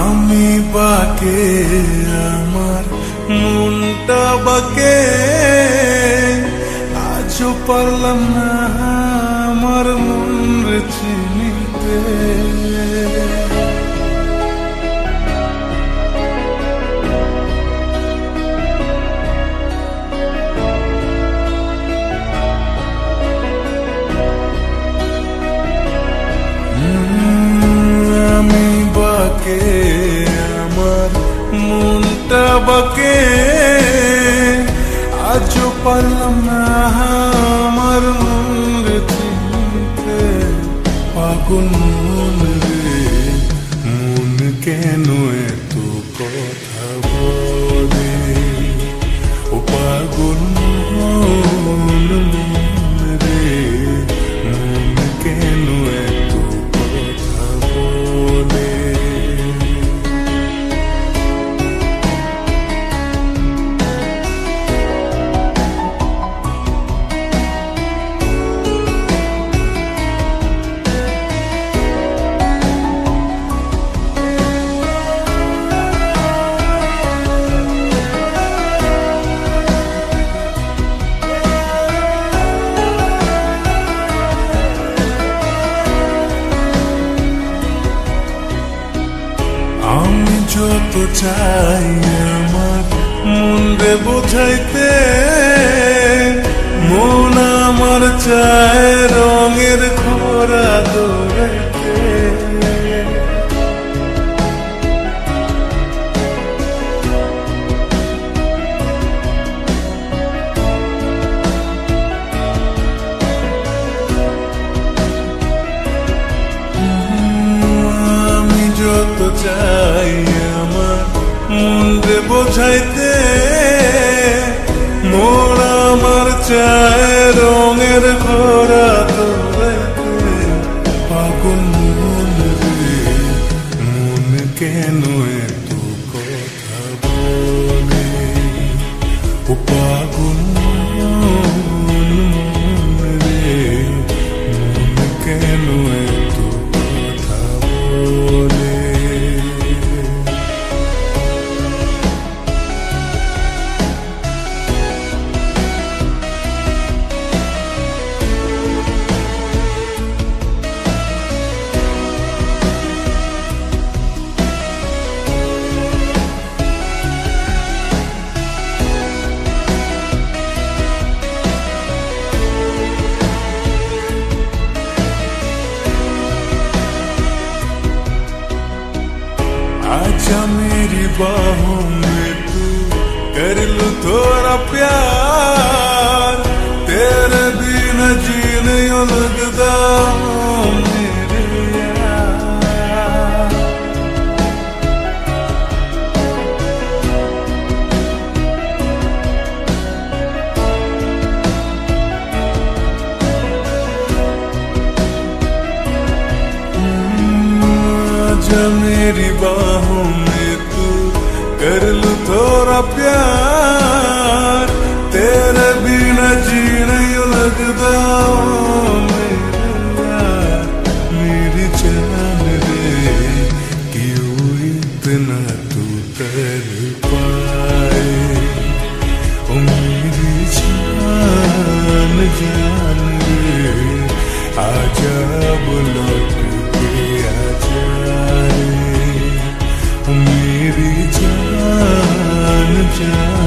আমি বাকে আমার মনটা বাকে আজও পারলাম না আমার মন চিনিতে। আমি বাকে আমার মনটা বাকে আজও পারলাম না আমার মন চিনতে। পাগল মন রে মন কেন এত কথা বলে, ও পাগল মন রে মন কেন এত কথা বলে। আমি যত চাই আমার মন রে বোঝাইতে, মন আমার চায় রঙের ঘোড়া দৌড়াইতে। আমি যত চাই আমার মন রে বোঝাইতে, মন আমার চায় রঙের ঘোড়া দৌড়াইতে। পাগল মন রে মন কেন এত কথা বলে, ও পাগল মন রে মন কেন এত কথা বলে। आजा मेरी बाहों में तू कर लूं थोड़ा प्यार, तेरे बिना जीने यूं लगता मेरे यार। आजा मेरी बाहों में तू कर लूं थोड़ा प्यार, तेरे बिना जीने यूं लगता मेरे यार। मेरी जान रे क्यों इतना तू कर पाए, ओ मेरी जान जान रे आजा लौट के आजा रे, मेरी जान जान